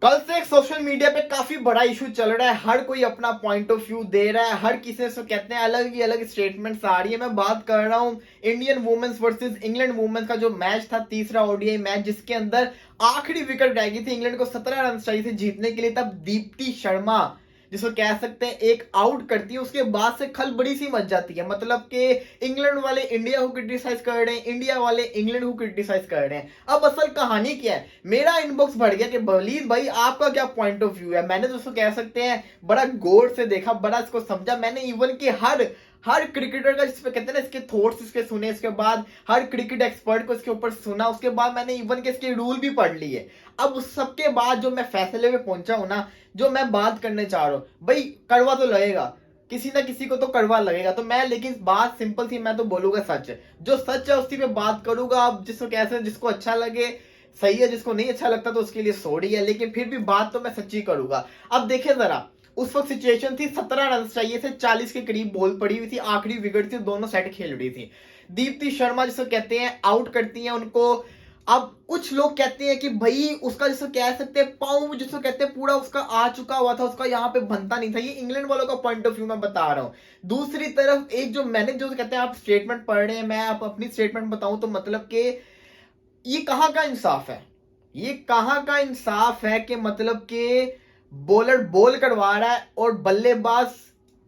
कल से एक सोशल मीडिया पे काफी बड़ा इशू चल रहा है। हर कोई अपना पॉइंट ऑफ व्यू दे रहा है, हर किसी से कहते हैं अलग ही अलग स्टेटमेंट्स आ रही है। मैं बात कर रहा हूँ Indian women's versus England women's का जो मैच था, तीसरा ओडीआई मैच, जिसके अंदर आखिरी विकेट रह गई थी। इंग्लैंड को 17 रन चाहिए थे जीतने के लिए। तब दीप्ति शर्मा, जिसको कह सकते हैं एक आउट करती है, उसके बाद से खल बड़ी सी मच जाती है। मतलब कि इंग्लैंड वाले इंडिया को क्रिटिसाइज कर रहे हैं, इंडिया वाले इंग्लैंड को क्रिटिसाइज कर रहे हैं। अब असल कहानी क्या है? मेरा इनबॉक्स भर गया कि बलीज भाई आपका क्या पॉइंट ऑफ व्यू है। मैंने दोस्तों कह सकते हैं बड़ा गौर से देखा, बड़ा इसको समझा। मैंने इवन कि हर क्रिकेटर का जिसपे कहते हैं ना, इसके थॉट्स इसके सुने, इसके बाद हर क्रिकेट एक्सपर्ट को इसके ऊपर सुना, उसके बाद मैंने इवन के इसके रूल भी पढ़ लिए। अब उस सबके बाद जो मैं फैसले में पहुंचा हूं ना, जो मैं बात करने चाह रहा हूं, भाई कड़वा तो लगेगा, किसी ना किसी को तो कड़वा लगेगा। तो मैं, लेकिन बात सिंपल थी, मैं तो बोलूंगा सच है। जो सच है उसी पे बात करूंगा। अब जिसको कैसे, जिसको अच्छा लगे सही है, जिसको नहीं अच्छा लगता तो उसके लिए सॉरी है, लेकिन फिर भी बात तो मैं सच्ची करूंगा। अब देखिए जरा, उस वक्त सिचुएशन थी 17 रन चाहिए थे, 40 के करीब बॉल पड़ी हुई थी, आखिरी विकेट थी, दोनों सेट खेल रही थी। दीप्ति शर्मा जिसको कहते हैं आउट करती हैं उनको। अब कुछ लोग कहते हैं कि भाई उसका जिसको कह सकते हैं पाँव, जिसको कहते हैं पूरा उसका आ चुका हुआ था, उसका यहाँ पे बनता नहीं था। ये इंग्लैंड वालों का पॉइंट ऑफ व्यू मैं बता रहा हूँ। दूसरी तरफ एक जो मैंने जो कहते हैं आप स्टेटमेंट पढ़ रहे हैं, मैं आप अपनी स्टेटमेंट बताऊं तो मतलब कि ये कहाँ का इंसाफ है? ये कहाँ का इंसाफ है कि मतलब कि बॉलर बॉल करवा रहा है और बल्लेबाज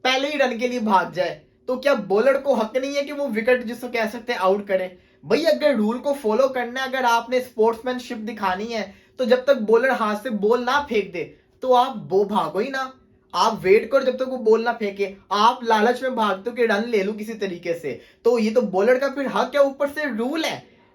पहले ही रन के लिए भाग जाए, तो क्या बॉलर को हक नहीं है कि वो विकेट जिसको कह सकते हैं आउट करे? भाई अगर रूल को फॉलो करना है, अगर आपने स्पोर्ट्समैनशिप दिखानी है, तो जब तक बॉलर हाथ से बॉल ना फेंक दे तो आप वो भागो ही ना। आप वेट करो जब तक वो बॉल ना फेंके। आप लालच में भागते हो कि रन ले लूं किसी तरीके से, तो ये तो बॉलर का फिर हक है। ऊपर से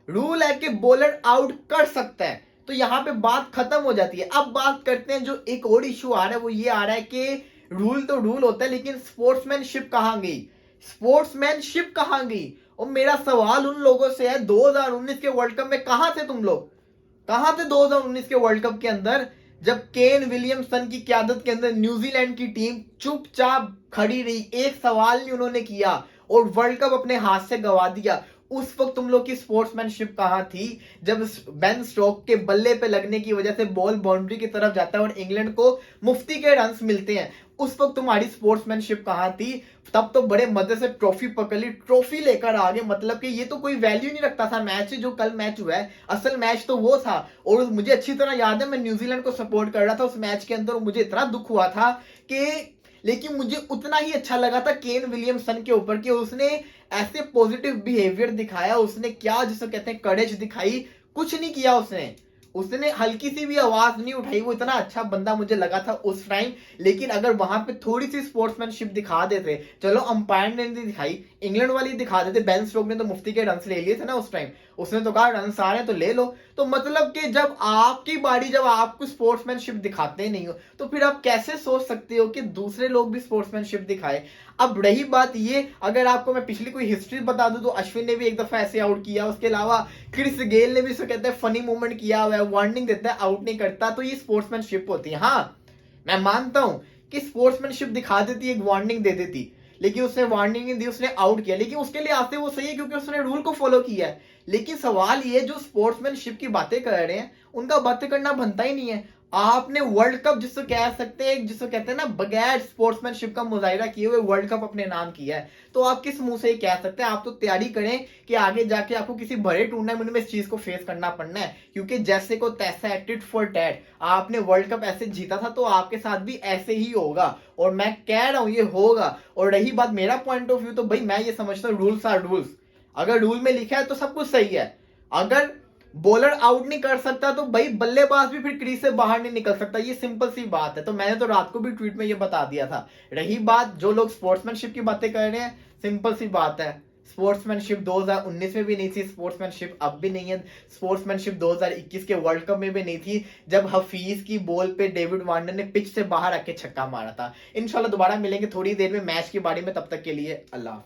रूल है कि बॉलर आउट कर सकता है। तो यहां पे बात खत्म हो जाती है। अब बात करते हैं, जो एक और इशू आ रहा है वो ये आ रहा है कि रूल तो रूल होता है, लेकिन स्पोर्ट्समैनशिप कहां गई? स्पोर्ट्समैनशिप कहां गई? और मेरा सवाल उन लोगों से है, 2019 के वर्ल्ड कप में कहां थे तुम लोग? कहां थे 2019 के वर्ल्ड कप के अंदर, जब केन विलियमसन की क्यादत के अंदर न्यूजीलैंड की टीम चुपचाप खड़ी रही, एक सवाल नहीं उन्होंने किया और वर्ल्ड कप अपने हाथ से गवा दिया? उस वक्त तुम लोग की स्पोर्ट्समैनशिप कहां थी, जब बेन स्टोक के बल्ले पे लगने की वजह से बॉल बाउंड्री की तरफ जाता है और इंग्लैंड को मुफ्ती के रन्स मिलते हैं? उस वक्त तुम्हारी स्पोर्ट्समैनशिप कहां थी? तब तो बड़े मजे से ट्रॉफी पकड़ ली, ट्रॉफी लेकर आ गए। मतलब कि ये तो कोई वैल्यू नहीं रखता था मैच जो कल मैच हुआ है। असल मैच तो वो था, और मुझे अच्छी तरह याद है मैं न्यूजीलैंड को सपोर्ट कर रहा था उस मैच के अंदर। मुझे इतना दुख हुआ था कि, लेकिन मुझे उतना ही अच्छा लगा था केन विलियमसन के ऊपर कि उसने ऐसे पॉजिटिव बिहेवियर दिखाया, उसने क्या जिसे कहते हैं करेज दिखाई। कुछ नहीं किया उसने, उसने हल्की सी भी आवाज नहीं उठाई। वो इतना अच्छा बंदा मुझे लगा था उस टाइम। लेकिन अगर वहां पे थोड़ी सी स्पोर्ट्समैनशिप दिखा देते, चलो अंपायर ने नहीं दिखाई, इंग्लैंड वाली दिखा देते। बेन स्टोक ने तो मुफ्ती के रन ले लिए थे ना उस टाइम, उसने तो कहा रन आ रहे हैं तो ले लो। तो मतलब कि जब आपकी बारी, जब आपको स्पोर्ट्समैनशिप दिखाते नहीं हो, तो फिर आप कैसे सोच सकते हो कि दूसरे लोग भी स्पोर्ट्समैनशिप दिखाए? अब रही बात ये, अगर आपको मैं पिछली कोई हिस्ट्री बता दूं तो अश्विन ने भी एक दफा ऐसे आउट किया। उसके अलावा क्रिस गेल ने भी इसको कहते हैं फनी मूवमेंट किया हुआ है, वार्निंग देता है, आउट नहीं करता। तो ये स्पोर्ट्समैनशिप होती है। हाँ, मैं मानता हूं कि स्पोर्ट्समैनशिप दिखा देती, एक वार्निंग दे देती, लेकिन उसने वार्निंग नहीं दी, उसने आउट किया। लेकिन उसके लिए आते वो सही है क्योंकि उसने रूल को फॉलो किया है। लेकिन सवाल ये, जो स्पोर्ट्समैनशिप की बातें कर रहे हैं उनका बातें करना बनता ही नहीं है। आपने वर्ल्ड कप जिसको कह सकते हैं, जिसको कहते हैं ना बगैर स्पोर्ट्समैनशिप का मुजाहिरा किए हुए वर्ल्ड कप अपने नाम किया है, तो आप किस मुंह से कह सकते हैं? आप तो तैयारी करें कि आगे जाके आपको किसी बड़े टूर्नामेंट में इस चीज को फेस करना पड़ना है। क्योंकि जैसे को तैसा है, टिट फॉर टैट। आपने वर्ल्ड कप ऐसे जीता था तो आपके साथ भी ऐसे ही होगा, और मैं कह रहा हूं ये होगा। और रही बात मेरा पॉइंट ऑफ व्यू, तो भाई मैं ये समझता हूँ रूल्स आर रूल्स। अगर रूल में लिखा है तो सब कुछ सही है। अगर बॉलर आउट नहीं कर सकता तो भाई बल्लेबाज भी फिर क्रीज से बाहर नहीं निकल सकता। ये सिंपल सी बात है। तो मैंने तो रात को भी ट्वीट में ये बता दिया था। रही बात जो लोग स्पोर्ट्समैनशिप की बातें कर रहे हैं, सिंपल सी बात है, स्पोर्ट्समैनशिप 2019 में भी नहीं थी, स्पोर्ट्समैनशिप अब भी नहीं है। स्पोर्ट्समैनशिप 2021 के वर्ल्ड कप में भी नहीं थी, जब हफीज की बॉल पे डेविड वार्नर ने पिच से बाहर आके छक्का मारा था। इंशाल्लाह दोबारा मिलेंगे थोड़ी देर में मैच के बारे में। तब तक के लिए अल्लाह हाफिज।